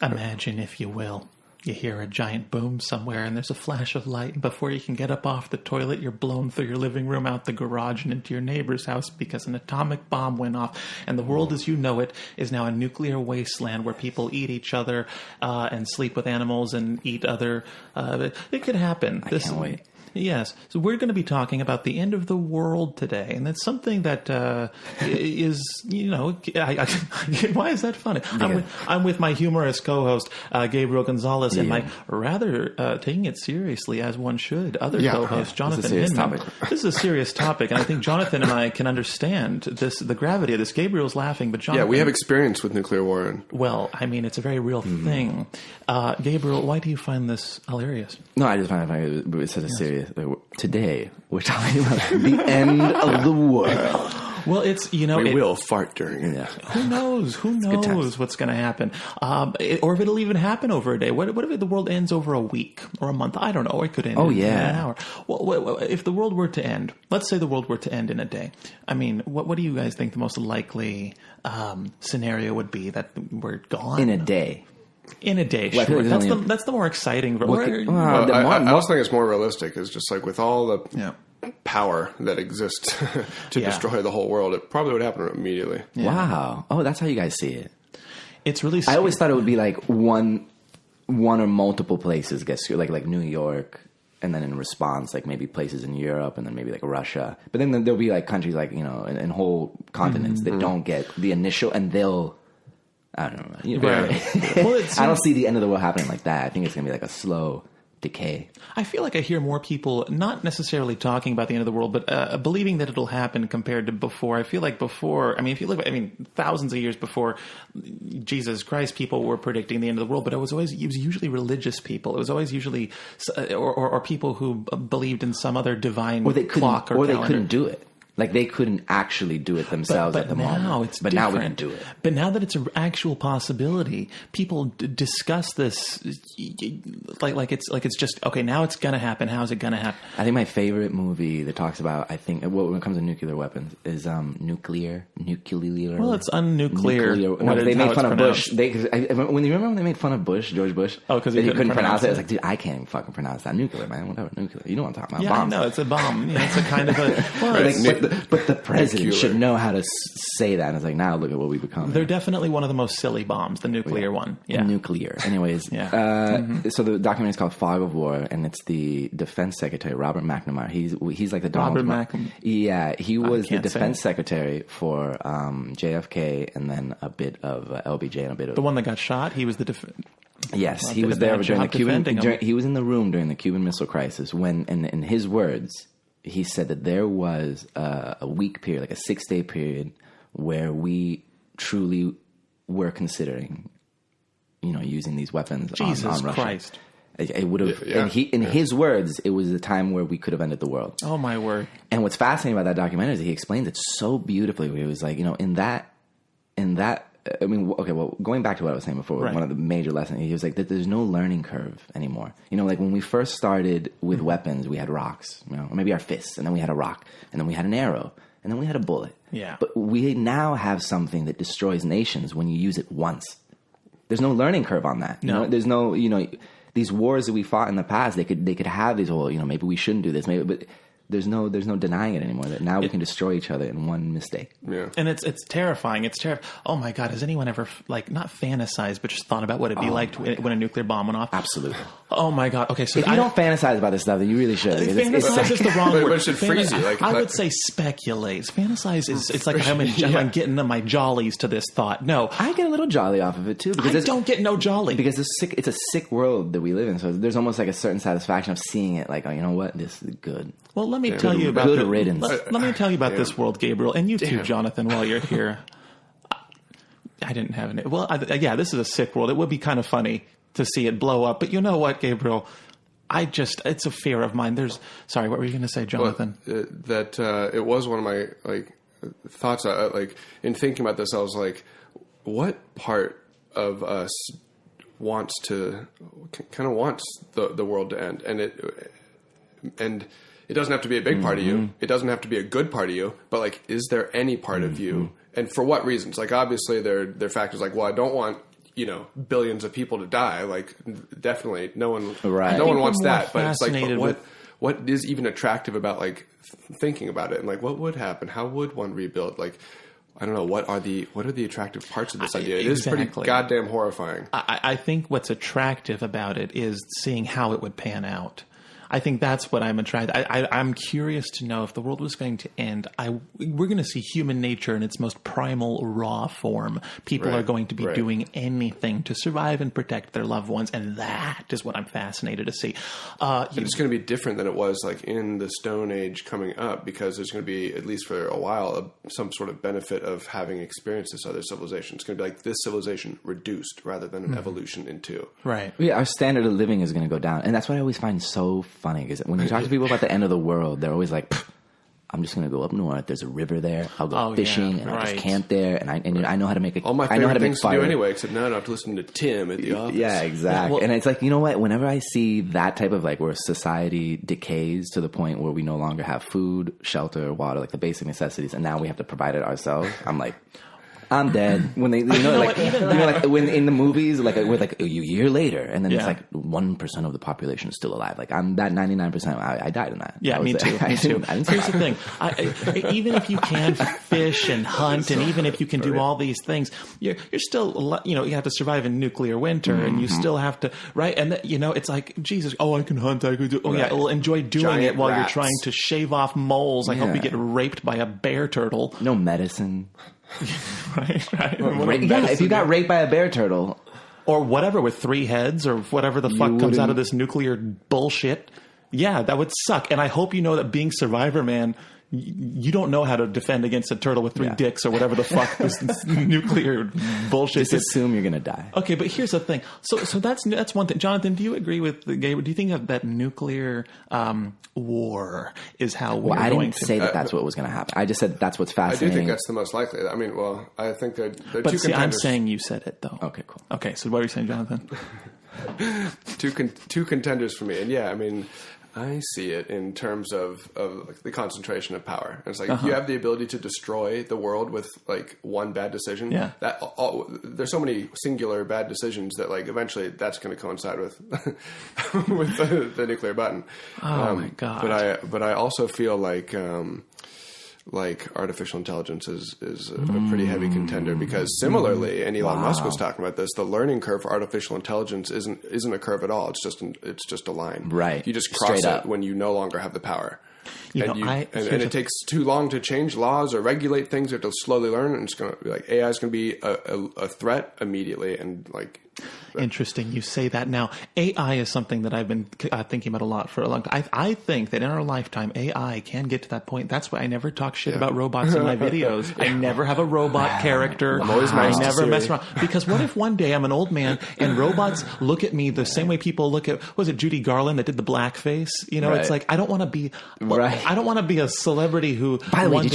Imagine, if you will, you hear a giant boom somewhere and there's a flash of light, and before you can get up off the toilet, you're blown through your living room, out the garage, and into your neighbor's house because an atomic bomb went off, and the world as you know it is now a nuclear wasteland where people eat each other and sleep with animals and eat other... it could happen. I can't wait. Yes. So we're going to be talking about the end of the world today. And that's something that is, why is that funny? I'm with my humorous co-host, Gabriel Gonzalez, and my rather taking it seriously, as one should, other co-host, Jonathan Hinman. This is a serious topic. And I think Jonathan and I can understand the gravity of this. Gabriel's laughing, but Jonathan... Yeah, we have experience with nuclear war. Well, I mean, it's a very real thing. Gabriel, why do you find this hilarious? No, I just find it funny. It's such a serious... Today, we're talking about the end of the world. Well, it's, we will fart during it. Yeah. Who knows? Who knows what's going to happen? Or if it'll even happen over a day. What if the world ends over a week or a month? I don't know. Or it could end in an hour. Well, if the world were to end, let's say the world were to end in a day. I mean, what do you guys think the most likely scenario would be, that we're gone? In a day. In a day, sure. That's the more exciting. I also think it's more realistic. Is just like with all the power that exists to destroy the whole world, it probably would happen immediately. Yeah. Wow. Oh, that's how you guys see it. It's really... I always thought it would be like one or multiple places gets like New York, and then in response, like maybe places in Europe, and then maybe like Russia. But then there'll be like countries like, and whole continents that don't get the initial, and they'll... I don't know. Well, I don't see the end of the world happening like that. I think it's going to be like a slow decay. I feel like I hear more people not necessarily talking about the end of the world, but believing that it'll happen compared to before. I feel like before, if you look, thousands of years before Jesus Christ, people were predicting the end of the world, but it was usually religious people. It was always usually, or people who believed in some other divine clock or calendar. They couldn't do it. Like, they couldn't actually do it themselves at the moment. But now we can do it. But now that it's an actual possibility, people discuss this like it's just, okay, now it's going to happen. How's it going to happen? I think my favorite movie that talks about, when it comes to nuclear weapons, is nuclear. Well, it's unnuclear. No, they made fun of Bush. When you remember when they made fun of Bush, George Bush? Oh, because he couldn't pronounce it. I was like, dude, I can't even fucking pronounce that. Nuclear, man. Whatever, nuclear. You know what I'm talking about. Yeah, bombs. I know. It's a bomb. It's a kind of a... Well, but the president should know how to say that. And it's like, now look at what we become. They're definitely one of the most silly bombs, the nuclear one. Yeah. Nuclear. Anyways, So the documentary is called Fog of War, and it's the Defense Secretary, Robert McNamara. He's like the Donald Trump. Yeah, he was the Defense Secretary for JFK, and then a bit of LBJ and a bit of... The one that got shot? He was the... Yes, he was there during the Cuban... He was in the room during the Cuban Missile Crisis when, in his words... He said that there was a week period, like a 6-day period, where we truly were considering, using these weapons on Russia. Jesus Christ! It would have, in his words, it was a time where we could have ended the world. Oh my word! And what's fascinating about that documentary is he explains it so beautifully. Where he was like, in that. Going back to what I was saying before, one of the major lessons, he was like that there's no learning curve anymore. Like when we first started with weapons, we had rocks, or maybe our fists, and then we had a rock, and then we had an arrow, and then we had a bullet. Yeah. But we now have something that destroys nations when you use it once. There's no learning curve on that. No. There's no, these wars that we fought in the past, they could have these whole, maybe we shouldn't do this, but there's no denying it anymore. That now we can destroy each other in one mistake. Yeah, and it's terrifying. It's terrifying. Oh my God! Has anyone ever not fantasized, but just thought about what it'd be like when a nuclear bomb went off? Absolutely. Oh my God! Okay, so if you don't fantasize about this stuff, then you really should. Fantasize is the wrong word. But it should freeze you. I would say speculate. Fantasize is it's like I'm getting my jollies to this thought. No, I get a little jolly off of it too because I don't get no jolly because it's a sick world that we live in. So there's almost like a certain satisfaction of seeing it. Like, oh, you know what? This is good. Well, let me tell you about good riddance. Let me tell you about this world, Gabriel, and you too, Jonathan. While you're here, I didn't have any. Well, this is a sick world. It would be kind of funny to see it blow up, but you know what, Gabriel? It's a fear of mine. Sorry, what were you going to say, Jonathan? Well, it was one of my thoughts. In thinking about this, I was like, what part of us wants the world to end, and it doesn't have to be a big part of you. It doesn't have to be a good part of you. But is there any part of you? And for what reasons? Obviously there are factors well, I don't want billions of people to die. Like, definitely, no one wants that. But it's like, what is even attractive about like thinking about it, and like what would happen? How would one rebuild? Like, I don't know. What are the attractive parts of this idea? It is pretty goddamn horrifying. I think what's attractive about it is seeing how it would pan out. I think that's what I'm attracted. I'm curious to know if the world was going to end. We're going to see human nature in its most primal, raw form. People are going to be doing anything to survive and protect their loved ones, and that is what I'm fascinated to see. It's going to be different than it was like in the Stone Age coming up, because there's going to be, at least for a while, some sort of benefit of having experienced this other civilization. It's going to be like this civilization reduced rather than an evolution into. Right. Yeah, our standard of living is going to go down, and that's what I always find so funny, because when you talk to people about the end of the world, they're always like, I'm just going to go up north. There's a river there. I'll go fishing, and I'll just camp there, and I know how to make a. All my favorite things to do anyway, except now I don't have to listen to Tim at the office. Yeah, exactly. Well, and it's like, you know what? Whenever I see that type of like where society decays to the point where we no longer have food, shelter, water, like the basic necessities, and now we have to provide it ourselves, I'm like, I'm dead. When they, like when in the movies, like we're like a year later, and then it's like 1% of the population is still alive. Like I'm that 99%. I died in that. Yeah, me too. Here's the thing: even if you can fish and hunt, and even if you can do all these things, you're still you have to survive in nuclear winter, and you still have to and it's like Jesus. Oh, I can hunt. I could do. Oh yeah, well enjoy doing it while you're trying to shave off moles. I hope you get raped by a bear turtle. No medicine. right. If you got raped by a bear turtle, or whatever, with 3 heads, or whatever the fuck comes out of this nuclear bullshit, that would suck. And I hope you know that being Survivor Man, you don't know how to defend against a turtle with 3 dicks or whatever the fuck this nuclear bullshit is. Just assume you're gonna die. Okay, but here's the thing. So that's one thing. Jonathan, do you agree with Gabriel? Do you think that nuclear war is how we're going to? I didn't say that's what was going to happen. I just said that's what's fascinating. I do think that's the most likely. I mean, I think they're two contenders. I'm saying you said it though. Okay, cool. Okay, so what are you saying, Jonathan? two contenders for me, and I mean, I see it in terms of like the concentration of power. And it's like you have the ability to destroy the world with like one bad decision. Yeah. There's so many singular bad decisions that like eventually that's going to coincide with with the nuclear button. Oh my god! But I also feel like artificial intelligence is a pretty heavy contender, because similarly, and Elon Musk was talking about this, the learning curve for artificial intelligence isn't a curve at all. It's just a line. Right. You just cross it when you no longer have the power. And it takes too long to change laws or regulate things. You have to slowly learn, and it's going to be like AI is going to be a threat immediately, and like. Interesting. You say that now. AI is something that I've been thinking about a lot for a long time. I think that in our lifetime, AI can get to that point. That's why I never talk shit about robots in my videos. I never have a robot character. I never mess around. Because what if one day I'm an old man and robots look at me the same way people look at, was it Judy Garland that did the blackface? It's like, I don't want to be, I don't want to be a celebrity who. By the way,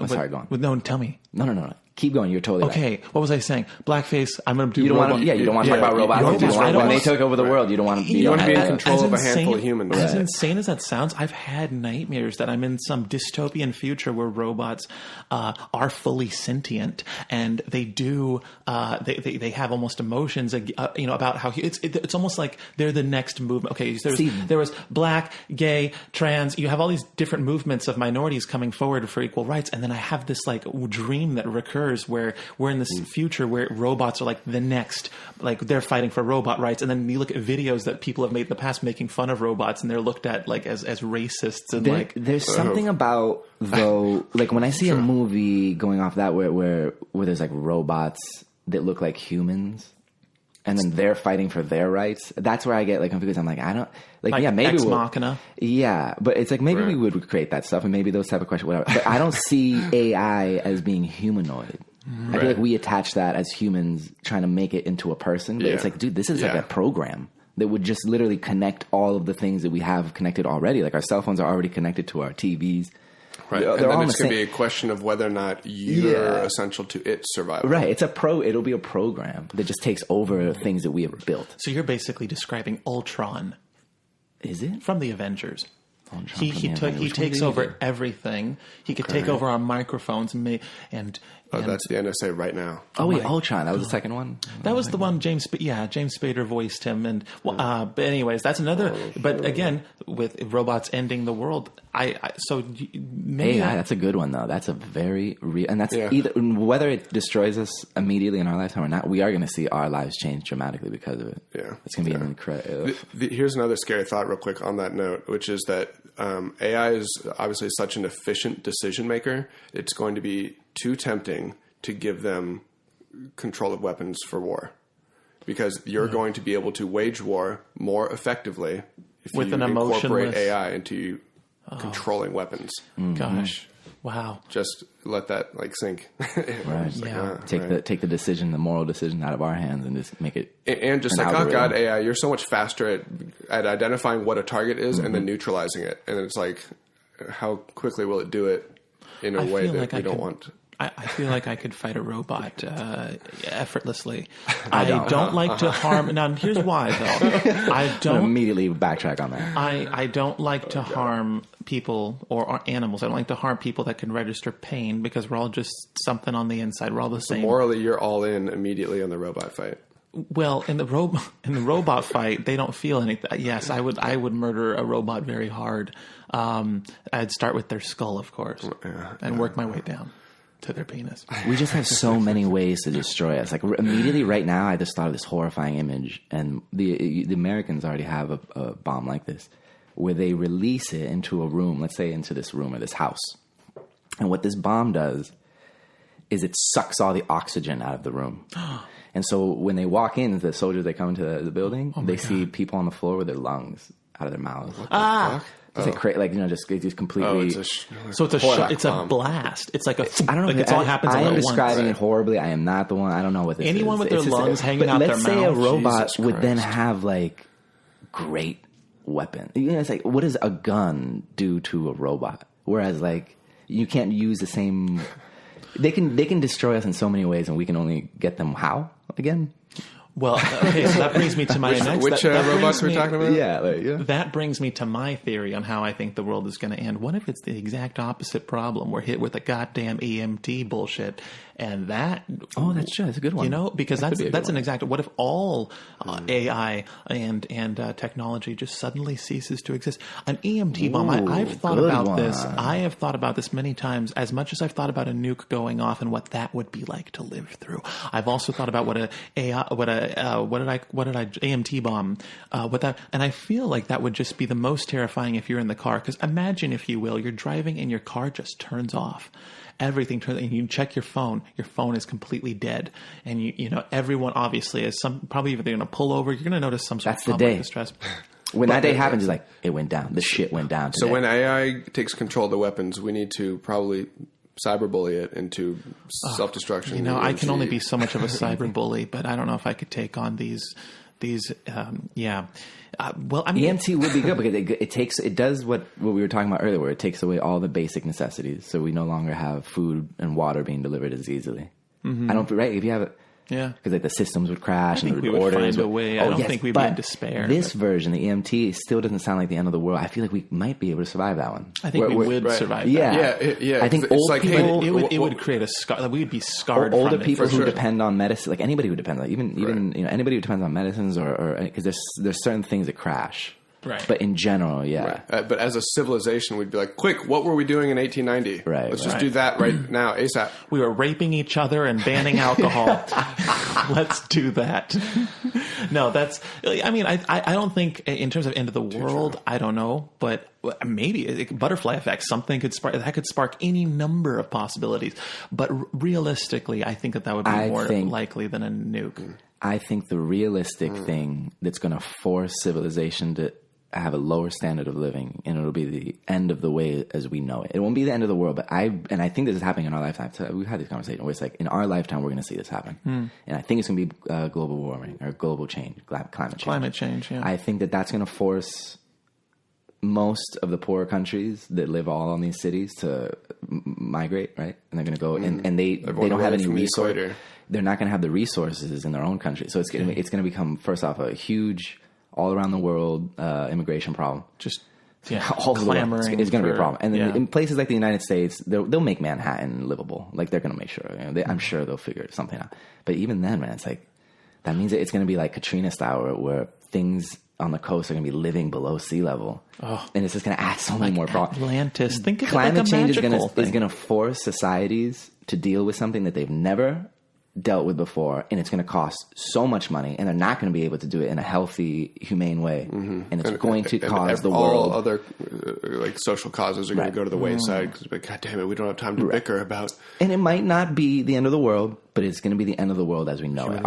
sorry, go on. No, tell me. No. Keep going. You're totally okay. Right. What was I saying? Blackface. I'm going to do. You don't want to. Yeah, you don't want to talk about robots. When they took over the world, you don't want to. You want to be in control of a handful of humans. As insane as that sounds, I've had nightmares that I'm in some dystopian future where robots are fully sentient, and they do. They have almost emotions. About how it's almost like they're the next movement. Okay, there was black, gay, trans. You have all these different movements of minorities coming forward for equal rights, and then I have this like dream that recurs where we're in this future where robots are like the next, like they're fighting for robot rights, and then you look at videos that people have made in the past making fun of robots, and they're looked at like as racists, and there's something about though, like when I see a movie going off that where there's like robots that look like humans, and then they're fighting for their rights. That's where I get like confused. I'm like, I don't like maybe Ex Machina. Yeah, but it's like maybe we would create that stuff, and maybe those type of questions, whatever. But I don't see AI as being humanoid. I feel like we attach that as humans trying to make it into a person. But it's like, dude, this is like a program that would just literally connect all of the things that we have connected already. Like our cell phones are already connected to our TVs. Right, and then it's going to be a question of whether or not you're essential to its survival. Right, it'll be a program that just takes over things that we have built. So you're basically describing Ultron. Is it? From the Avengers. He takes over everything. He could take over our microphones and That's the NSA right now. Oh wait, Ultron. That was the second one. That was the one James Spader voiced him. And but anyways, that's another. But again, with robots ending the world, maybe that's a good one though. That's a very real, and that's either whether it destroys us immediately in our lifetime or not. We are going to see our lives change dramatically because of it. Yeah, it's going to be an incredible. Here's another scary thought, real quick, on that note, which is that AI is obviously such an efficient decision maker. It's going to be too tempting to give them control of weapons for war, because you're going to be able to wage war more effectively if with you an incorporate AI into controlling weapons. Gosh, wow! Just let that sink. Right. Yeah. Take the decision, the moral decision, out of our hands, and just make it. And just oh God, AI, you're so much faster at identifying what a target is and then neutralizing it. And it's like, how quickly will it do it in a way that we don't want? I feel like I could fight a robot effortlessly. I don't like to harm. Now, here's why, though. I don't immediately backtrack on that. I don't like to harm people or animals. I don't like to harm people that can register pain, because we're all just something on the inside. We're all the same. Morally, you're all in immediately on the robot fight. Well, in the robot fight, they don't feel anything. Yes, I would murder a robot very hard. I'd start with their skull, of course, and work my way down to their penis. We just have so many ways to destroy us. Like immediately right now, I just thought of this horrifying image, and the Americans already have a bomb like this, where they release it into a room, let's say into this room or this house. And what this bomb does is it sucks all the oxygen out of the room. And so when they walk in, the soldiers, they come into the building, they see people on the floor with their lungs out of their mouths. What the fuck? It's just completely. It's a blast. It's like I don't know. It all happens. I am once. describing it horribly. I am not the one. I don't know what this is. Anyone with their lungs hanging out their mouth. Let's say a robot would then have great weapon. It's like, what does a gun do to a robot? Whereas you can't use the same. They can destroy us in so many ways, and we can only get them how again. Well, okay, so that brings me to my next... Which robots we're talking about? Yeah. That brings me to my theory on how I think the world is going to end. What if it's the exact opposite problem? We're hit with a goddamn EMT bullshit, and that... Oh, that's true. That's a good one. Because that's an exact... What if all AI and technology just suddenly ceases to exist? An EMT bomb. I've thought about this. I have thought about this many times, as much as I've thought about a nuke going off and what that would be like to live through. I've also thought about what did I AMT bomb, and I feel like that would just be the most terrifying if you're in the car. Because imagine, if you will, you're driving and your car just turns off. Everything turns, and you check your phone. Your phone is completely dead, and everyone obviously is probably either they're going to pull over. You're going to notice some sort of public distress. When that day happens, it's like it went down. The shit went down. So when AI takes control of the weapons, we need to probably cyberbully it into self-destruction. I can only be so much of a cyberbully, but I don't know if I could take on these. EMT would be good because it does what we were talking about earlier, where it takes away all the basic necessities, so we no longer have food and water being delivered as easily. Mm-hmm. I don't right if you have it. Yeah, because the systems would crash and the orders would find a way. I don't think we'd be in despair. This version, the EMT, still doesn't sound like the end of the world. I feel like we might be able to survive that one. I think we would survive that. Yeah. I think old people... It would create a scar. We would be scarred. Older people who depend on medicine, like anybody who depends on even anybody who depends on medicines or because there's certain things that crash. Right. But in general, yeah. Right. But as a civilization, we'd be like, quick, what were we doing in 1890? Right. Let's just do that right now, ASAP. We were raping each other and banning alcohol. Let's do that. No, that's... I mean, I don't think, in terms of end of the world, I don't know, but maybe butterfly effect, something could spark any number of possibilities. But realistically, I think that would be more likely than a nuke. I think the realistic thing that's going to force civilization to have a lower standard of living, and it'll be the end of the way as we know it. It won't be the end of the world, but I think this is happening in our lifetime. So we've had this conversation where it's like, in our lifetime, we're going to see this happen. And I think it's going to be global warming or global change, climate change. Climate change, yeah. I think that's going to force most of the poorer countries that live all on these cities to migrate, right? And they're going to go, and they don't have any resources. They're not going to have the resources in their own country. So it's going to become, first off, a huge, all around the world immigration problem. Just all over the world, it's going to be a problem. And then in places like the United States, they'll make Manhattan livable. Like they're going to make sure. I'm sure they'll figure something out. But even then, man, it's like that means it's going to be like Katrina style, where things on the coast are going to be living below sea level, and it's just going to add so many more problems. Atlantis, think of climate change is going to force societies to deal with something that they've never dealt with before, and it's going to cost so much money, and they're not going to be able to do it in a healthy, humane way, and it's going to cause the world. All other like social causes are going to go to the wayside because, God damn it, we don't have time to bicker about. And it might not be the end of the world, but it's going to be the end of the world as we know it.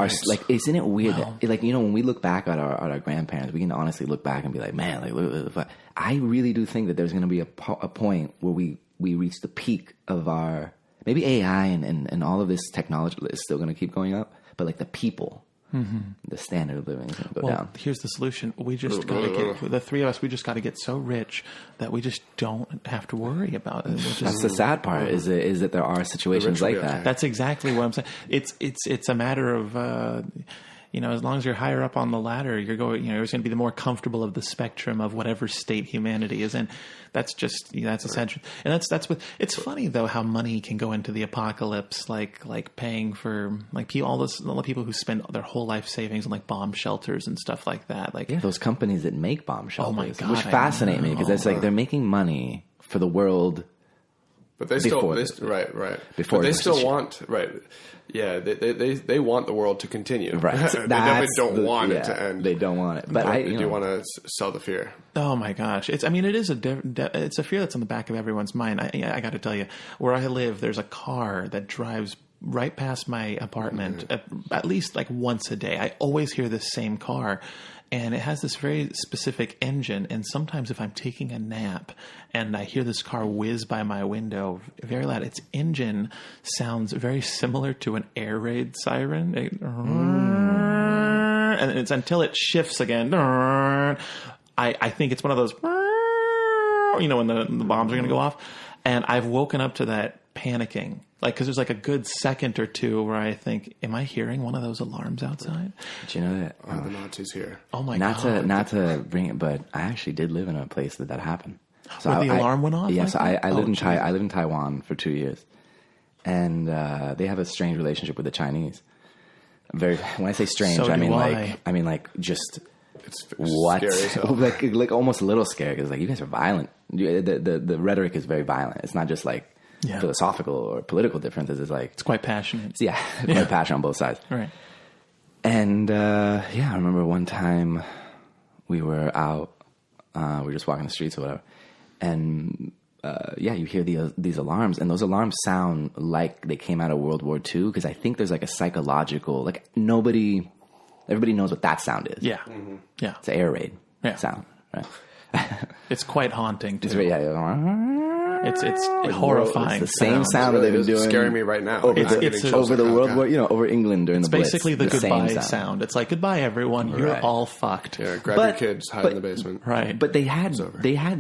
Isn't it weird that, like, when we look back at our grandparents, we can honestly look back and be like, man, like, I really do think that there's going to be a point where we reach the peak of our. Maybe AI and all of this technology is still going to keep going up, but like the people, the standard of living is going to go down. Here's the solution. We just got to get, the three of us, we just got to get so rich that we just don't have to worry about it. That's the sad part is that there are situations like that. That's exactly what I'm saying. It's a matter of, as long as you're higher up on the ladder, you're going to be the more comfortable of the spectrum of whatever state humanity is in. That's essential. And that's what, it's funny though, how money can go into the apocalypse, like paying for all the people who spend their whole life savings on like bomb shelters and stuff like that. Like those companies that make bomb shelters, oh my God, which fascinate me because it's like they're making money for the world. But they still right. Before but they still want Yeah, they want the world to continue. Right, they definitely don't want it to end. They don't want it, but they do want to sell the fear. Oh my gosh! It is it's a fear that's on the back of everyone's mind. I got to tell you, where I live, there's a car that drives right past my apartment at least like once a day. I always hear this same car. And it has this very specific engine. And sometimes if I'm taking a nap and I hear this car whiz by my window very loud, its engine sounds very similar to an air raid siren. And it's until it shifts again. I think it's one of those, when the bombs are going to go off. And I've woken up to that panicking. Because there's like a good second or two where I think, am I hearing one of those alarms outside? Do you know that? The Nazis here. Oh my God. Not to bring it, but I actually did live in a place that happened. So where the alarm went off? Yeah, so I lived in Taiwan for 2 years. And they have a strange relationship with the Chinese. When I say strange, so I mean like just it's what? Scary like almost a little scary because like you guys are violent. The rhetoric is very violent. It's not just like philosophical or political differences. It's like it's quite passionate. Quite passionate on both sides. Right. And I remember one time we were out, we were just walking the streets or whatever, and you hear these alarms, and those alarms sound like they came out of World War II because I think there's like a psychological everybody knows what that sound is. Yeah, yeah, it's an air raid sound. Right. It's quite haunting too. It's horrifying. It's the same sound that they've been doing. It's scaring me right now. Over the World War, over England during the Blitz. It's basically the goodbye sound. It's like, goodbye everyone, you're all fucked. Yeah, grab your kids, hide in the basement. Right. But they had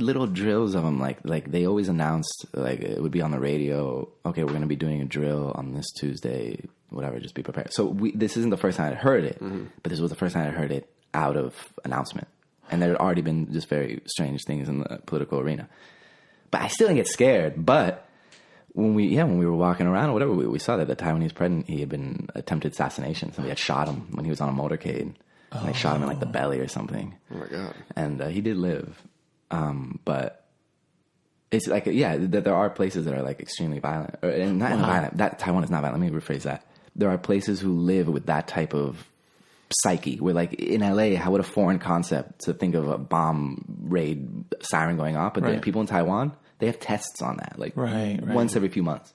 little drills of them. Like they always announced, like it would be on the radio, okay, we're going to be doing a drill on this Tuesday, whatever, just be prepared. So this isn't the first time I heard it, but this was the first time I heard it out of announcement. And there had already been just very strange things in the political arena. But I still didn't get scared. But when we were walking around or whatever, we saw that the Taiwanese president, he had been attempted assassination. Somebody had shot him when he was on a motorcade. And they shot him in like the belly or something. Oh my God. And he did live. But it's like, that there are places that are like extremely violent. Not violent. Taiwan is not violent. Let me rephrase that. There are places who live with that type of psyche where like in LA, how would a foreign concept to think of a bomb raid siren going off, but the people in Taiwan, they have tests on that once every few months.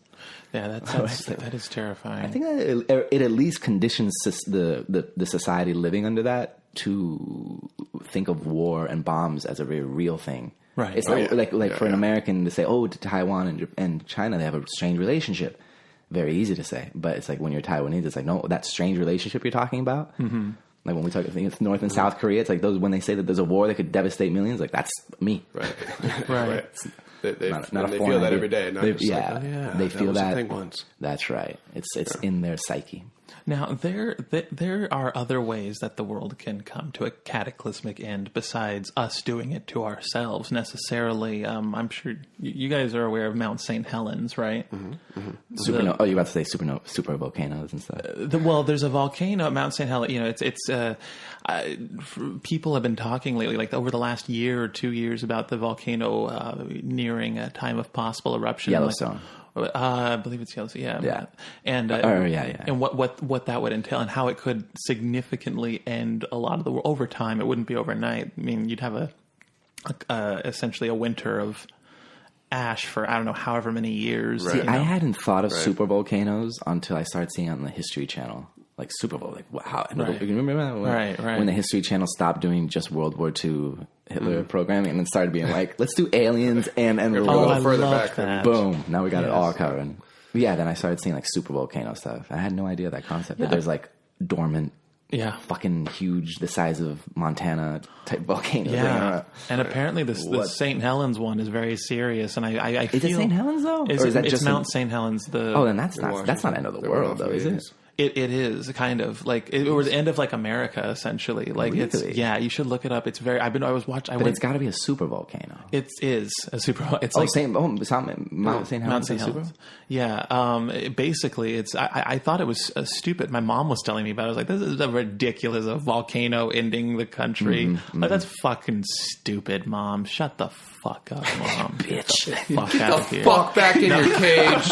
Yeah, that is terrifying. I think that it at least conditions the society living under that to think of war and bombs as a very real thing. Right. It's not for an American to say, to Taiwan and China, they have a strange relationship. Very easy to say, but it's like when you're Taiwanese, it's like, no, that strange relationship you're talking about. Mm-hmm. Like when we talk, I think it's North and South Korea. It's like those when they say that there's a war that could devastate millions. Like that's me, right? Right. They feel that every day. They feel that. That's right. It's in their psyche. Now, there are other ways that the world can come to a cataclysmic end besides us doing it to ourselves necessarily. I'm sure you guys are aware of Mount St. Helens, right? Mm-hmm. Mm-hmm. You're about to say super volcanoes and stuff. Well, there's a volcano at Mount St. Helens. You know, people have been talking lately, like over the last year or 2 years, about the volcano nearing a time of possible eruption. Yellowstone. I believe it's Yellowstone. Yeah. And and what that would entail and how it could significantly end a lot of the world over time. It wouldn't be overnight. I mean, you'd have essentially a winter of ash for I don't know however many years. Right. See, I hadn't thought of super volcanoes until I started seeing it on the History Channel. Like Super Bowl, like how? Right. You remember that? When the History Channel stopped doing just World War II Hitler programming and then started being like, let's do aliens and we'll go further back. That. Boom! Now we got it all covered. Yeah, then I started seeing like super volcano stuff. I had no idea that concept. But there's like dormant, fucking huge, the size of Montana type volcanoes. Yeah, and apparently the St. Helens one is very serious. And I feel, is it St. Helens though? Or is that just Mount St. Helens? Then that's not end of the world though, is it? It is kind of like it was the end of like America essentially. Like really? You should look it up. It's very. It's got to be a super volcano. It is a super. It's Mount St. Helens. Yeah. Basically, it's. I thought it was stupid. My mom was telling me about it. I was like, this is a ridiculous volcano ending the country. Like, that's fucking stupid, Mom. Shut the fuck up, Mom. Bitch. Get the fuck back in your cage.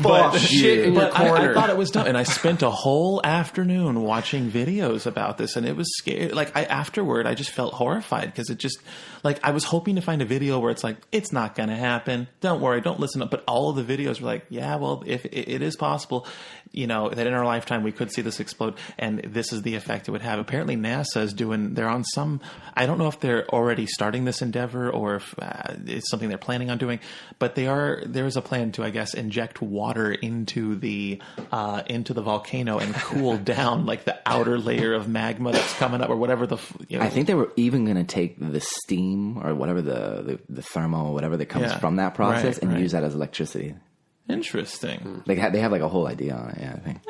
But shit in your corner. I thought it was dumb. And I spent a whole afternoon watching videos about this, and it was scary. Like, afterward, I just felt horrified because it just, like, I was hoping to find a video where it's like, it's not going to happen. Don't worry. Don't listen up. But all of the videos were like, yeah, well, if it is possible, you know, that in our lifetime we could see this explode, and this is the effect it would have. Apparently NASA is they're on some, I don't know if they're already starting this endeavor or if it's something they're planning on doing, but there is a plan to, I guess, inject water into the volcano and cool down like the outer layer of magma that's coming up or whatever I think they were even going to take the steam or whatever the thermal, whatever that comes from that process and use that as electricity. Interesting. They have like a whole idea on it, I think.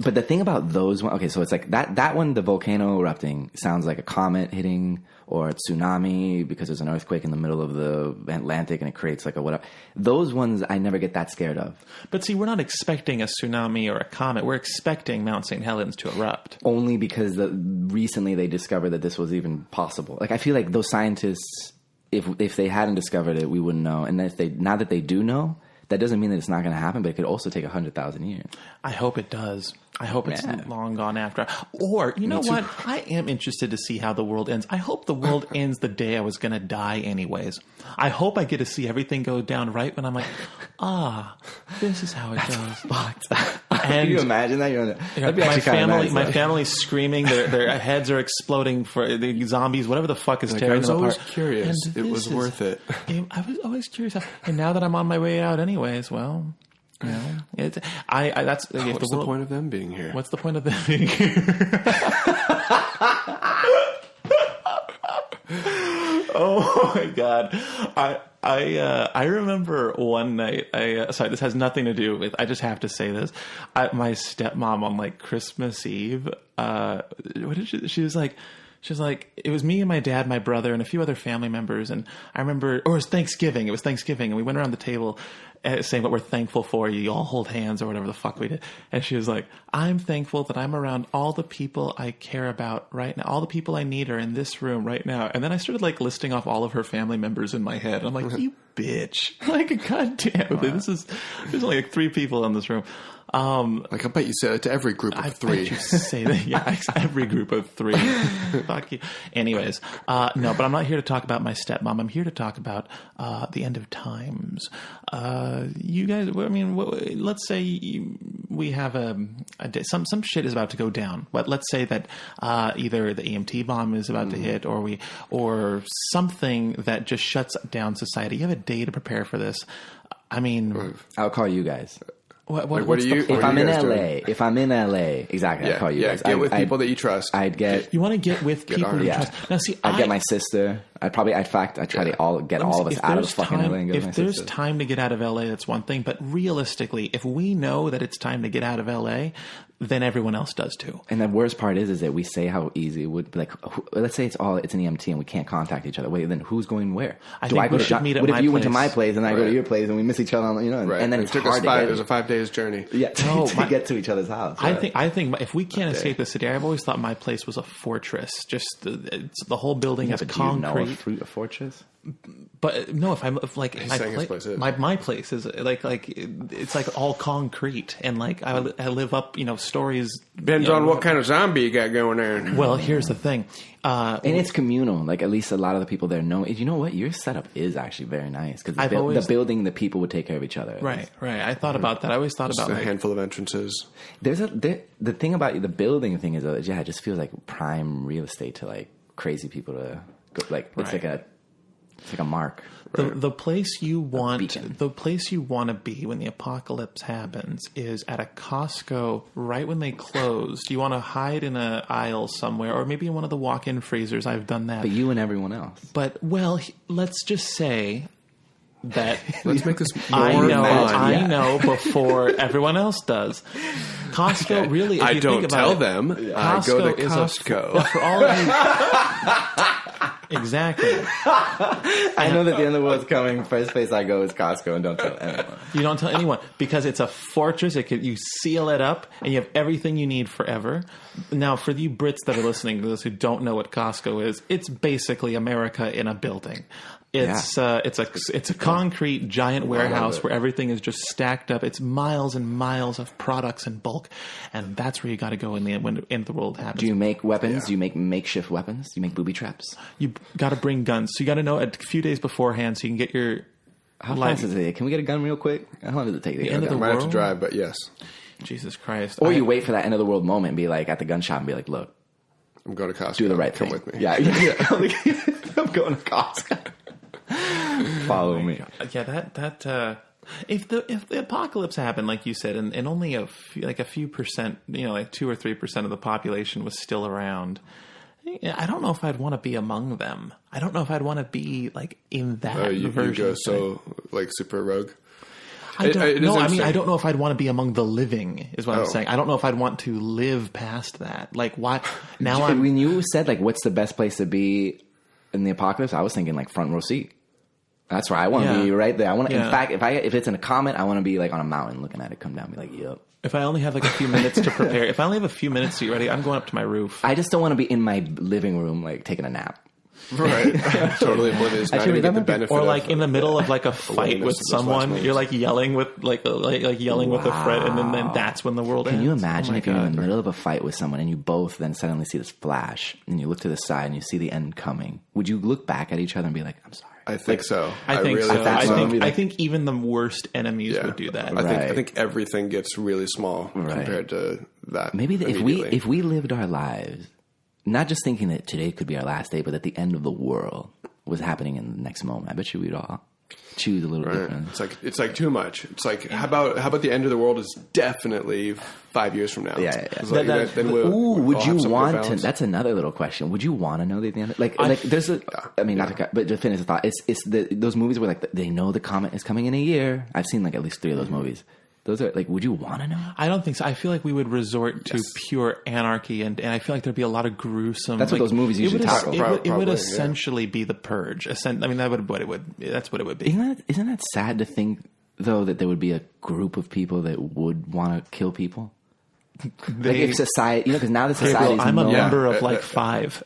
But the thing about those one, okay, so it's like that one, the volcano erupting sounds like a comet hitting or a tsunami because there's an earthquake in the middle of the Atlantic and it creates like a whatever. Those ones I never get that scared of. But see, we're not expecting a tsunami or a comet. We're expecting Mount St. Helens to erupt. Only because recently they discovered that this was even possible. Like, I feel like those scientists, if they hadn't discovered it, we wouldn't know. And now that they do know, that doesn't mean that it's not going to happen, but it could also take 100,000 years. I hope it does. I hope it's long gone after. Or, you know what? I am interested to see how the world ends. I hope the world ends the day I was going to die anyways. I hope I get to see everything go down right when I'm like, this is how it goes. Fucked. Can you imagine that? My family's screaming. Their heads are exploding for the zombies, whatever the fuck is tearing them apart. I was always curious. It was worth it. I was always curious. And now that I'm on my way out anyways, well... Yeah, what's the point of them being here? What's the point of them being here? Oh my god! I remember one night. Sorry, this has nothing to do with. I just have to say this. My stepmom on like Christmas Eve. What did she? She was like, it was me and my dad, my brother, and a few other family members. And I remember, or it was Thanksgiving. It was Thanksgiving, and we went around the table saying what we're thankful for. You all hold hands or whatever the fuck we did. And she was like, I'm thankful that I'm around all the people I care about right now. All the people I need are in this room right now. And then I started like listing off all of her family members in my head. I'm like, you bitch. Like, goddamn. There's only like 3 people in this room. Like, I bet you said it to every group of 3. I bet you say that, yeah, every group of 3. Fuck you. Anyways, no, but I'm not here to talk about my stepmom. I'm here to talk about the end of times. You guys, I mean, let's say we have a day, some shit is about to go down. But let's say that either the EMT bomb is about to hit, or something that just shuts down society. You have a day to prepare for this. I mean, I'll call you guys. What are you? If I'm in LA, exactly, I'd call you guys. Get with people that you trust. I'd get. You want to get with people you trust. Now, see, I'd get my sister. I'd try to get all of us out of fucking LA and go to my If there's sister. time to get out of LA, that's one thing. But realistically, if we know that it's time to get out of LA, then everyone else does too. And the worst part is that we say how easy it would be. Like, let's say it's an EMT and we can't contact each other. Wait, then who's going where? What if you went to my place and I go to your place and we miss each other? And then it took us 5 days. It was a 5 days journey. Yeah, to get to each other's house. I think if we can't escape the city, I've always thought my place was a fortress. Just the whole building is concrete. Do you know a fortress? But no, my place is like it's like all concrete, and like I live up stories. Depends on what kind of zombie you got going there. Well, here's the thing, and it's communal. Like, at least a lot of the people there know. You know what? Your setup is actually very nice because the building, the people would take care of each other. Right. I thought about that. I always thought about a handful of entrances. The thing about the building thing is it just feels like prime real estate to like crazy people to go. Like, it's like a mark. The place you want to be when the apocalypse happens is at a Costco right when they close. You want to hide in an aisle somewhere, or maybe in one of the walk-in freezers. I've done that. But you and everyone else. But let's just say that let's make this more I know before everyone else does. Costco really. If I you don't think about tell it, them. I go to Costco. For all of you. Exactly. I know that the end of the world's coming. First place I go is Costco, and don't tell anyone. You don't tell anyone because it's a fortress. You seal it up, and you have everything you need forever. Now, for you Brits that are listening to this who don't know what Costco is, it's basically America in a building. It's a concrete giant warehouse where everything is just stacked up. It's miles and miles of products in bulk, and that's where you got to go when the end of the world happens. Do you make weapons? Yeah. Do you make makeshift weapons? Do you make booby traps? You got to bring guns. So you got to know a few days beforehand so you can get your. How long does it take? Can we get a gun real quick? How long does it take? The end of the world. I might have to drive, but yes. Jesus Christ! Or you wait for that end of the world moment and be like at the gun shop and be like, "Look, I'm going to Costco. Do the right thing. Come with me." Yeah. I'm going to Costco. Follow me. Yeah, that if the apocalypse happened, like you said, and only a few percent, like 2 or 3% of the population was still around, I don't know if I'd want to be among them. I don't know if I'd want to be like in that version. You go so like super rogue. I don't know if I'd want to be among the living. Is what I'm saying. I don't know if I'd want to live past that. Like, why? Now, when you said like, what's the best place to be in the apocalypse? I was thinking like front row seat. That's where I want to be, right there. I want to. In fact, if it's in a comet, I want to be like on a mountain, looking at it come down, and be like, "Yep." If I only have like a few minutes to prepare, if I only have a few minutes to get ready, I'm going up to my roof. I just don't want to be in my living room, like taking a nap. Right. Totally oblivious. Not even get the benefit. Or like in the middle of like a fight with someone, you're like yelling with like yelling with a friend, and then that's when the world ends. Can you imagine if you're in the middle of a fight with someone and you both then suddenly see this flash and you look to the side and you see the end coming? Would you look back at each other and be like, "I'm sorry"? I think so. I think even the worst enemies would do that. I think everything gets really small compared to that. Maybe if we lived our lives, not just thinking that today could be our last day, but that the end of the world was happening in the next moment. I bet you we'd all choose a little different. It's like too much. It's like how about the end of the world is definitely 5 years from now. Yeah. Like, would you want to? That's another little question. Would you want to know the end? Like there's a. I mean, not to, but to finish the thought, it's those movies where like they know the comet is coming in a year. I've seen like at least 3 of those movies. Those are like, would you want to know? I don't think so. I feel like we would resort to pure anarchy, and I feel like there'd be a lot of gruesome. That's what those movies usually talk about. It would essentially be the purge. I mean, that's what it would be. Isn't that sad to think though that there would be a group of people that would want to kill people? Like if society, because now the society is I'm a member of like 5.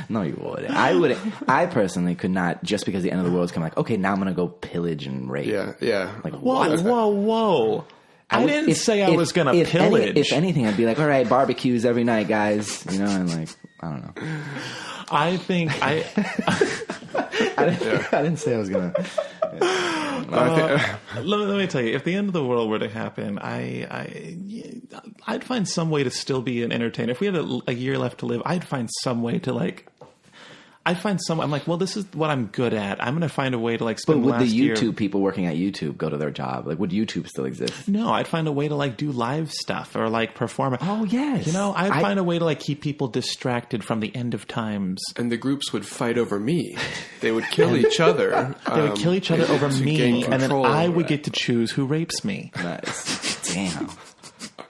No, you wouldn't. I wouldn't. I personally could not, just because the end of the world is coming. Like, okay, now I'm going to go pillage and rape. Yeah. Like, whoa! I didn't say I was going to pillage. If anything, I'd be like, all right, barbecues every night, guys. And like, I don't know. I think I didn't say I was going to. Let me tell you, if the end of the world were to happen, I'd find some way to still be an entertainer. If we had a year left to live, I'd find some way to like. I find I'm like, well, this is what I'm good at. I'm going to find a way to like spend But would last the year. YouTube people working at YouTube go to their job? Like, would YouTube still exist? No, I'd find a way to like do live stuff or like perform. Oh, yes. You know, I'd find a way to like keep people distracted from the end of times. And the groups would fight over me. They would kill each other. They would kill each other over me, and then I would right. get to choose who rapes me. Nice. Damn.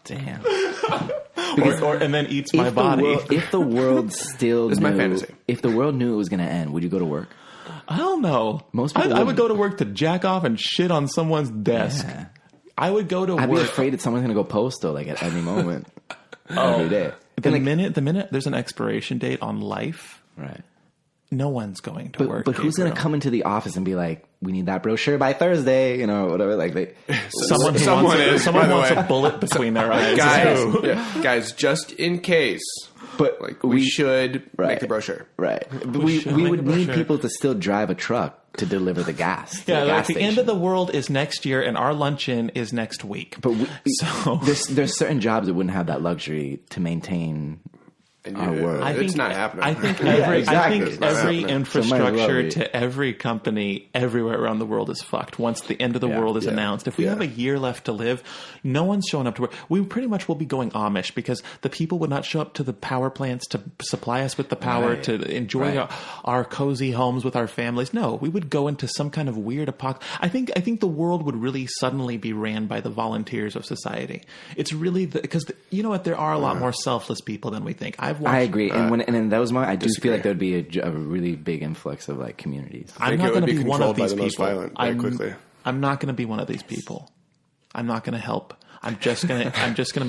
And then eats my body. If the world still This is knew, my fantasy. If the world knew it was going to end, would you go to work? I don't know. Most people I would wouldn't. go to work to jack off and shit on someone's desk. Yeah. I would go to I'd work. be afraid that someone's going to go postal like at any moment. Every day. The minute there's an expiration date on life, Right. no one's going to work. But who's going to come into the office and be like, we need that brochure by Thursday, you know, whatever. Like Someone wants a bullet between their eyes. Guys, just in case. But Like, we should make the brochure. Right. We would need people to still drive a truck to deliver the gas. Yeah, the like gas the station. end of the world is next year, and our luncheon is next week. But so there's certain jobs that wouldn't have that luxury to maintain And our world. it's not happening. I think exactly. I It's think not every happening. infrastructure So to every company everywhere around the world is fucked. Once the end of the world is announced, if we have a year left to live, no one's showing up to work. We pretty much will be going Amish because the people would not show up to the power plants to supply us with the power to enjoy our cozy homes with our families. No, we would go into some kind of weird apocalypse. I think the world would really suddenly be ran by the volunteers of society. It's really because you know what? There are a lot more selfless people than we think. I agree. And in those moments, I do feel like there'd be a really big influx of like communities. I'm not going to be one of controlled by these the most people. violent very quickly. I'm not going to be one of these people. I'm not going to help. I'm just gonna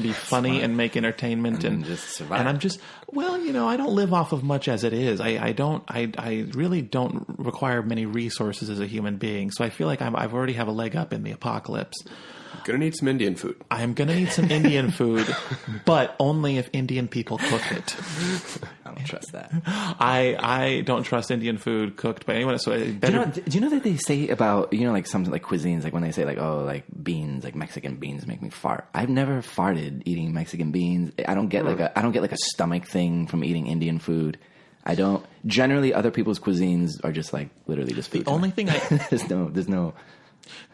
be funny and make entertainment and just survive. And I'm just I don't live off of much as it is. I really don't require many resources as a human being. So I feel like I've already have a leg up in the apocalypse. Gonna need some Indian food. I'm gonna need some Indian food, but only if Indian people cook it. I don't trust that. I don't trust Indian food cooked by anyone. So it better. Do you know that they say about like some like cuisines, like when they say like, oh, like beans, like Mexican beans make me fart. I've never farted eating Mexican beans. I don't get like a stomach thing from eating Indian food. I don't. Generally, other people's cuisines are just like literally just food. The only thing there's no.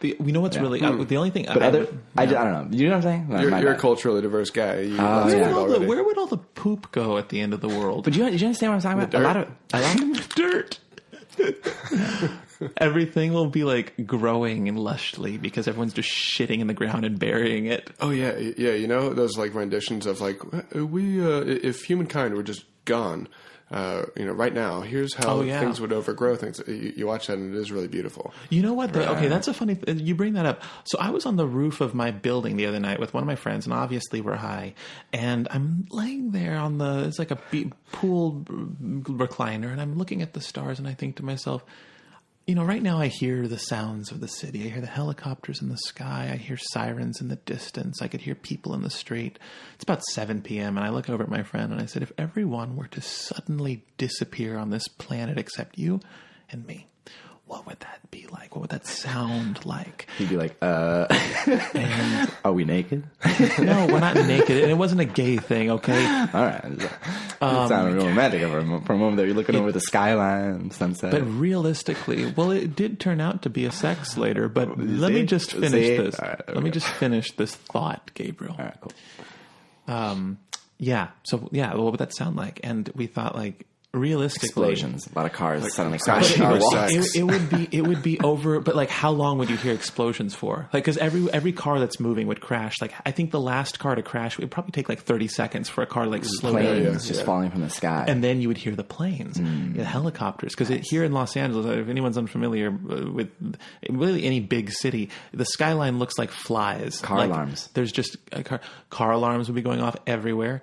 We know what's really the only thing. But I don't know. You know what I'm saying? You're a culturally diverse guy. Where would all the poop go at the end of the world? But did you understand what I'm talking about? A lot of dirt. Everything will be like growing and lushly because everyone's just shitting in the ground and burying it. Oh yeah. You know those like renditions of like if humankind were just gone. Right now, here's how things would overgrow things. You watch that and it is really beautiful. You know what? Okay, that's a funny you bring that up. So I was on the roof of my building the other night with one of my friends, and obviously we're high. And I'm laying there it's like a pool recliner, and I'm looking at the stars, and I think to myself, right now I hear the sounds of the city. I hear the helicopters in the sky. I hear sirens in the distance. I could hear people in the street. It's about 7 p.m. and I look over at my friend and I said, if everyone were to suddenly disappear on this planet except you and me, what would that be like? What would that sound like? He'd be like, and are we naked? No, we're not naked. And it wasn't a gay thing, okay? All right. It sounded real romantic for a moment there. You're looking over the skyline, sunset. But realistically, it did turn out to be a sex later, but let me just finish this. Right, okay. Let me just finish this thought, Gabriel. All right, cool. What would that sound like? And we thought like, realistically, explosions, a lot of cars suddenly crash. crashing. It would be over. But like, how long would you hear explosions for? Like, because every car that's moving would crash. Like, I think the last car to crash would probably take like 30 seconds for a car to like slow down. Planes just falling from the sky, and then you would hear the planes, the helicopters. Because here in Los Angeles, if anyone's unfamiliar with really any big city, the skyline looks like flies. Car alarms. There's just car alarms would be going off everywhere.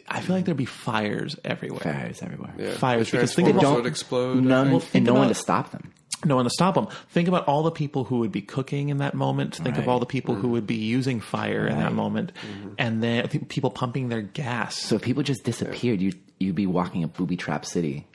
I feel like there'd be fires everywhere. Yeah. Fires because think about would explode. No one to stop them. No one to stop them. Think about all the people who would be cooking in that moment. Think of all the people who would be using fire in that moment, and then people pumping their gas. So if people just disappeared, you'd be walking a booby trap city.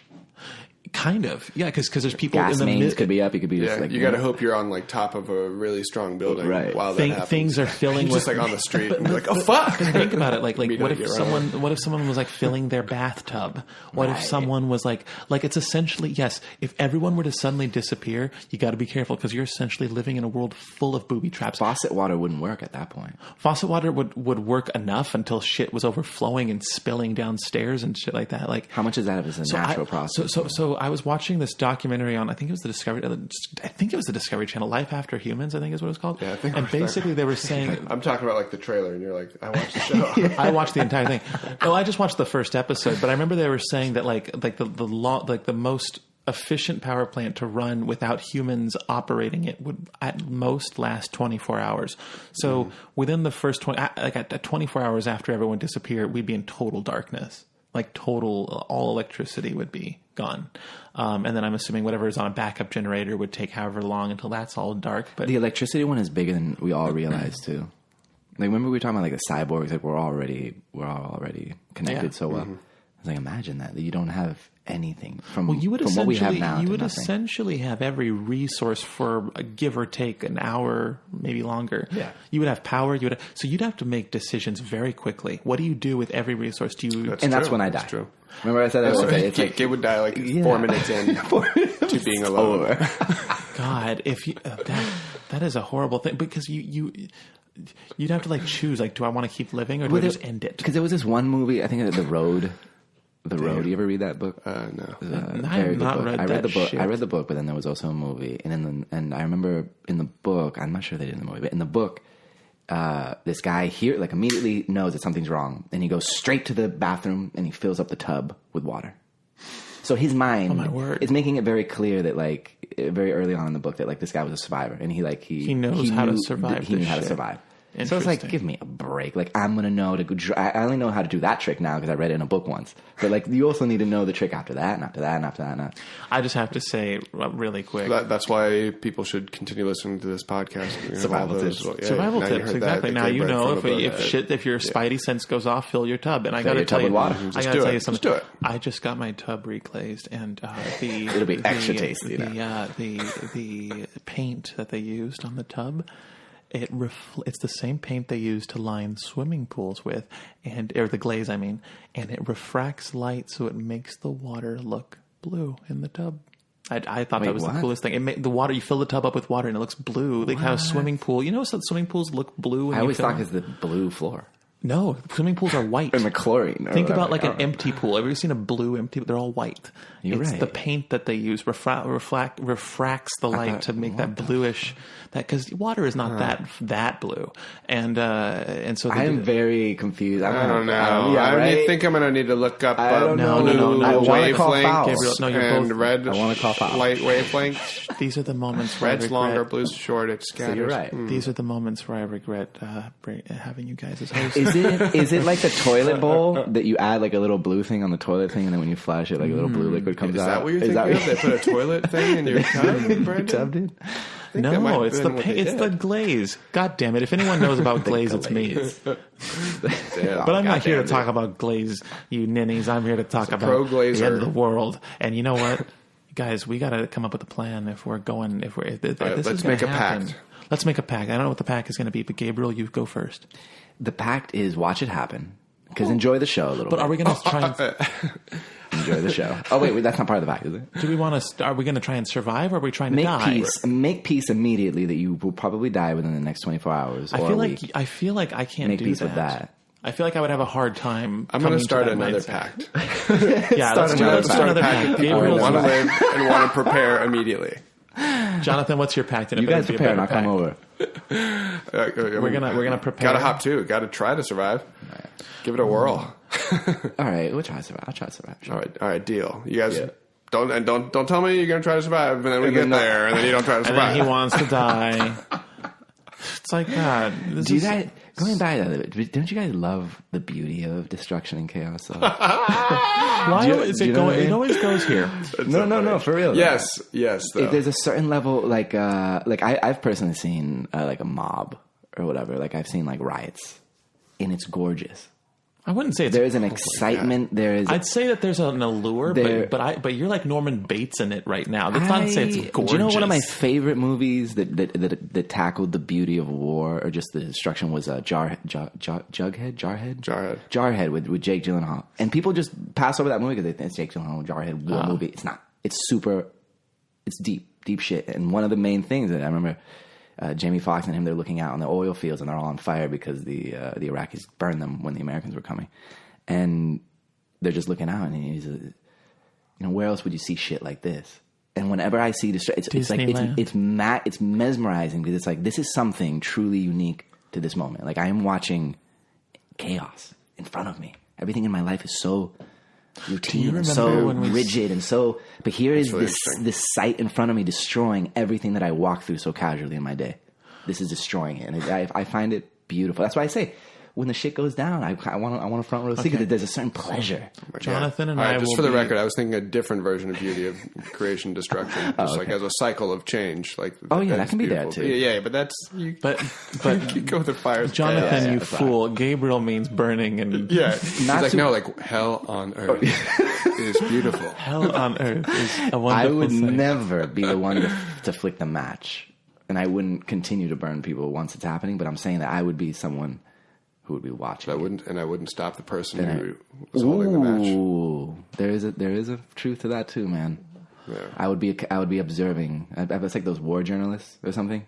Kind of, yeah, because there's people gas in the mains could be up. You could be just like you got to hope you're on like top of a really strong building while that happens. Things are filling just like on the street and you're like, oh fuck! Think about it, like what if someone was like filling their bathtub? What if someone was like it's essentially yes. If everyone were to suddenly disappear, you got to be careful because you're essentially living in a world full of booby traps. Faucet water wouldn't work at that point. Faucet water would work enough until shit was overflowing and spilling downstairs and shit like that. Like how much is that if it's a natural process? So I was watching this documentary on I think it was the Discovery Channel, Life After Humans, I think is what it was called. Yeah, I think. And basically they were saying I'm talking about like the trailer, and you're like, I watched the show. I watched the entire thing. No, I just watched the first episode, but I remember they were saying that like the most efficient power plant to run without humans operating it would at most last 24 hours. So within the first 24 hours after everyone disappeared, we'd be in total darkness. Like total, all electricity would be gone. And then I'm assuming whatever is on a backup generator would take however long until that's all dark. But the electricity one is bigger than we all realize too. Like remember we were talking about like the cyborgs, like we're all already connected so well. I was like, imagine that you don't have anything from what we have now. You would essentially have every resource for a give or take an hour, maybe longer. Yeah, you would have power. So you'd have to make decisions very quickly. What do you do with every resource? That's when I die. True. Remember I said that? It's like Gabe would die like 4 minutes in to being alone. Over. God, if you that is a horrible thing because you'd have to like choose like, do I want to keep living or do I just end it? Because there was this one movie, I think The Road. The Road. You ever read that book? No. I have not read that. I read the book. Shit. I read the book, but then there was also a movie, and I remember in the book. I'm not sure they did in the movie, but in the book, this guy here like immediately knows that something's wrong, and he goes straight to the bathroom and he fills up the tub with water. So his mind is making it very clear that like very early on in the book that like this guy was a survivor, and he knows how to survive. He knew how to survive. So it's like, give me a break. Like, I'm going to know I only know how to do that trick now because I read it in a book once. But, like, you also need to know the trick after that and after that and after that. And after. I just have to say really quick. That's why people should continue listening to this podcast. Survival tips. Survival tips, exactly. Now you know if your spidey sense goes off, fill your tub. And I got to tell you, I got to tell you something. Just do it. I just got my tub reglazed, and it'll be extra tasty. The paint that they used on the tub. It's the same paint they use to line swimming pools with, or the glaze, I mean, and it refracts light, so it makes the water look blue in the tub. I thought that was the coolest thing. The water, you fill the tub up with water, and it looks blue. Like how a swimming pool, so swimming pools look blue. I always thought it's the blue floor. No, swimming pools are white. And the chlorine. Think about like an empty pool. Have you ever seen a blue empty? They're all white. It's the paint that they use refracts the light to make that bluish. Because water is not that blue, and so I am very confused. I don't know. I think I'm gonna need to look up. No. Wavelength, Gabriel. No, you're both. Red. I want to call foul. Light wavelength. These are the moments where red's longer, blue's short. It scatters. So you're right. These are the moments where I regret having you guys as hosts. Is it like the toilet bowl that you add like a little blue thing on the toilet thing, and then when you flush it, like a little blue liquid comes out? Is that what you're thinking of? They put a toilet thing in your tub, dude? No, it's the paint. It's the glaze. God damn it! If anyone knows about glaze, it's me. But I'm not here to talk about glaze, you ninnies. I'm here to talk about the end of the world. And you know what, guys? We got to come up with a plan if we're going. Let's make a pact. Let's make a pact. I don't know what the pact is going to be, but Gabriel, you go first. The pact is watch it happen. Because enjoy the show a little bit. But are we going to try and... Enjoy the show. Oh, wait, that's not part of the pact, is it? Do we want to... Are we going to try and survive, or are we trying to die? Make peace immediately that you will probably die within the next 24 hours I feel like I can't do that. Make peace with that. I feel like I would have a hard time. I'm going to start another pact. Yeah, let's start another pact. Gabriel want to live and want to prepare immediately. Jonathan, what's your pact? You guys prepare and I'll come over. We're gonna prepare. Gotta hop too. Gotta try to survive. Right. Give it a whirl. All right, we'll try to survive. I'll try to survive. Sure. All right, deal. You guys don't tell me you're gonna try to survive, and then we get there, and then you don't try to survive. And then he wants to die. It's like that. Going back to it, don't you guys love the beauty of destruction and chaos? Why is it going? It always goes here. No, for real. Yes. There's a certain level, like I've personally seen like a mob or whatever. Like I've seen like riots, and it's gorgeous. I wouldn't say it's... There's an excitement. I'd say that there's an allure, but you're like Norman Bates in it right now. That's not to say it's gorgeous. Do you know one of my favorite movies that tackled the beauty of war or just the destruction was Jarhead with Jake Gyllenhaal. And people just pass over that movie because they think it's Jake Gyllenhaal, Jarhead, war movie. It's not. It's deep shit. And one of the main things that I remember... Jamie Foxx and him, they're looking out on the oil fields and they're all on fire because the Iraqis burned them when the Americans were coming. And they're just looking out and he's, where else would you see shit like this? And whenever I see this, it's like, it's mesmerizing because it's like, this is something truly unique to this moment. Like I am watching chaos in front of me. Everything in my life is so routine and so rigid and so, but here is this sight in front of me destroying everything that I walk through so casually in my day. This is destroying it, and I find it beautiful. That's why I say when the shit goes down, I want a front row seat because there's a certain pleasure. Jonathan and I just for the record, I was thinking a different version of beauty of creation, destruction, like as a cycle of change. Like that can be there too. Yeah, but that's but you go with the fire. Jonathan, you fool! Gabriel means burning, and he's like hell on earth is beautiful. Hell on earth is a wonderful I would thing. never be the one to flick the match, and I wouldn't continue to burn people once it's happening. But I'm saying that I would be someone who would be watching. I wouldn't stop the person who was holding the match. Ooh, there is a truth to that too, man. Yeah. I would be observing. It's like those war journalists or something.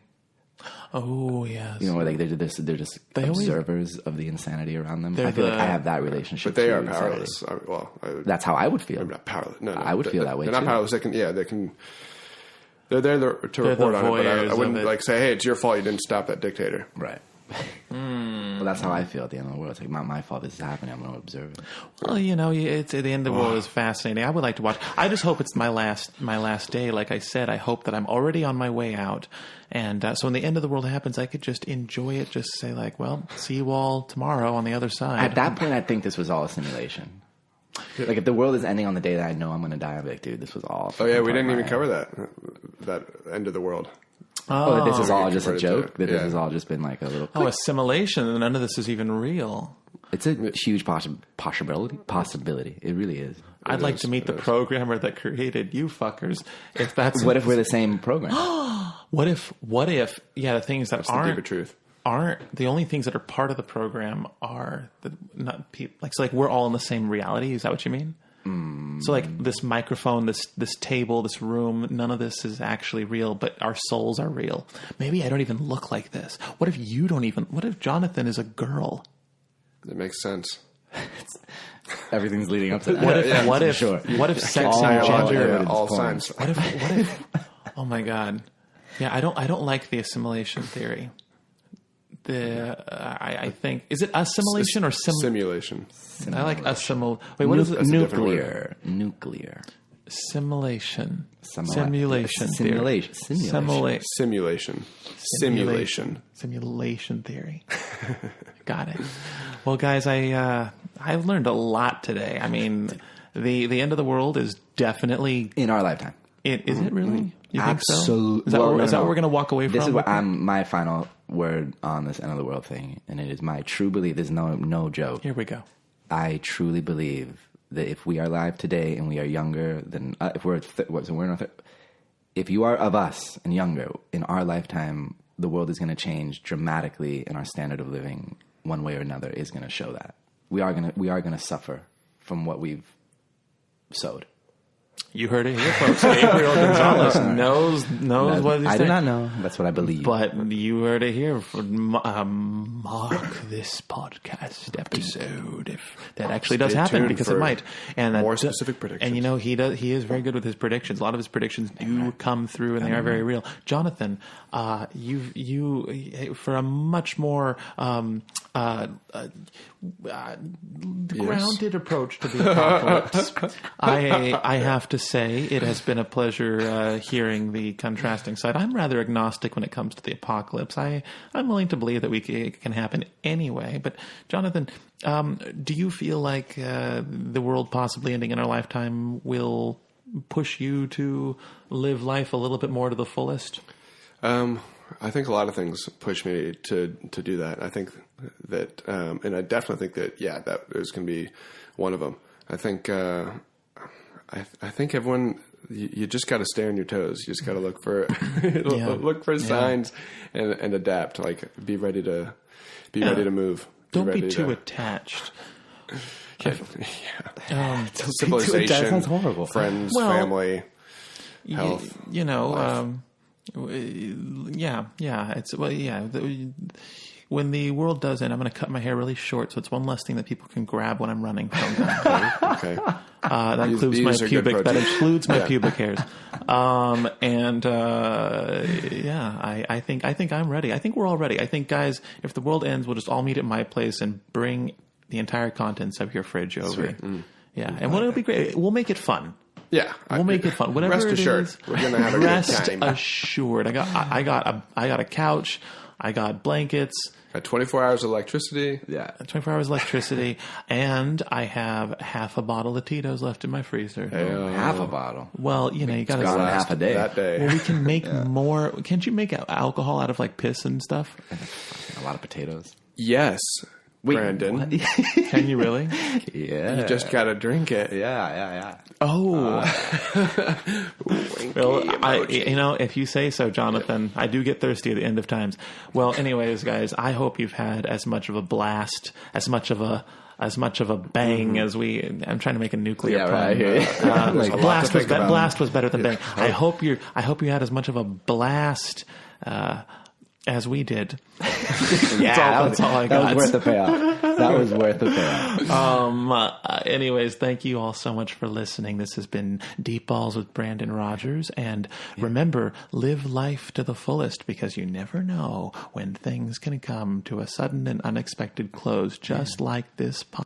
Oh yes, where like they're just observers of the insanity around them. I feel like I have that relationship. But they are powerless. That's how I would feel. I'm not powerless. No, I would feel that way. They're not powerless. They can. They're there to report on it, but I wouldn't say, "Hey, it's your fault you didn't stop that dictator." Right. Well, that's how I feel at the end of the world. It's like, not my fault this is happening. I'm going to observe it. Well, it's at the end of the world is fascinating. I would like to watch. I just hope it's my last day. Like I said, I hope that I'm already on my way out. And so when the end of the world happens, I could just enjoy it. Just say like, well, see you all tomorrow on the other side. At that point, I think this was all a simulation. Like if the world is ending on the day that I know I'm going to die, I'm like, dude, this was all. Oh yeah, we didn't even cover that end of the world. That this is all just a joke? That this has all just been like a little... Oh, a simulation. None of this is even real. It's a huge possibility. It really is. I'd like to meet the programmer that created you fuckers. If that's... What if we're the same program? What if the things that aren't... the deeper truth. Aren't the only things that are part of the program are not people... Like we're all in the same reality? Is that what you mean? So like this microphone, this table, this room, none of this is actually real, but our souls are real. Maybe I don't even look like this. What if Jonathan is a girl? That makes sense. Everything's leading up to that. What if sex and gender all signs? What if oh my God. Yeah, I don't like the assimilation theory. I think, is it assimilation or simulation? I like assimil. Wait, what is it? Nuclear. Simulation. Simulation theory. Got it. Well, guys, I've learned a lot today. I mean, the end of the world is definitely in our lifetime. Is it really? You Absolutely. Think so? Is that what we're going to walk away from? This is what my final word on this end of the world thing, and it is my true belief. There's no joke. Here we go. I truly believe that if we are alive today and we are younger than if you are of us and younger in our lifetime, the world is going to change dramatically, and our standard of living, one way or another, is going to show that we are going to suffer from what we've sowed. You heard it here, folks. Gabriel Gonzalez knows what he's saying. I do not know. That's what I believe. But you heard it here. Mark this podcast episode if that actually does happen, because it might. And more specific predictions. And he is very good with his predictions. A lot of his predictions do come through, and they are very real. Jonathan, you for a much more grounded approach to the apocalypse. I have to say it has been a pleasure hearing the contrasting side. I'm rather agnostic when it comes to the apocalypse. I'm willing to believe that it can happen anyway. But Jonathan, do you feel like the world possibly ending in our lifetime will push you to live life a little bit more to the fullest? I think a lot of things push me to do that. I think that, and I definitely think that, that is going to be one of them. I think, I think everyone, you just got to stay on your toes. You just got to look for, look for signs and adapt. Like, be ready to move. Don't be too attached. Civilization. That sounds horrible. Friends, family, health. When the world does end, I'm going to cut my hair really short, so it's one less thing that people can grab when I'm running from them. Okay. That includes my pubic. That includes my pubic hairs. I think I'm ready. I think we're all ready. I think, guys, if the world ends, we'll just all meet at my place and bring the entire contents of your fridge over. Yeah, and it'll be great. We'll make it fun. Yeah, we'll make it fun. Whatever rest it assured, is, we're gonna have a good time. Rest assured. I got a couch. I got blankets. Got 24 hours of electricity. Yeah, 24 hours of electricity, and I have half a bottle of Tito's left in my freezer. Half a bottle. Well, you got to gone half a day. That day. Well, we can make more. Can't you make alcohol out of like piss and stuff? A lot of potatoes. Yes. Brandon. Can you really? Yeah. You just got to drink it. Yeah. Oh. Well, if you say so, Jonathan, I do get thirsty at the end of times. Well, anyways, guys, I hope you've had as much of a blast, as much of a bang as we. I'm trying to make a nuclear pun. Right. Blast was better than bang. I hope you had as much of a blast as we did. That's all I got. That was worth the payoff. That was worth the payoff. Anyways, thank you all so much for listening. This has been Deep Balls with Brandon Rogers. And remember, live life to the fullest, because you never know when things can come to a sudden and unexpected close, just like this podcast.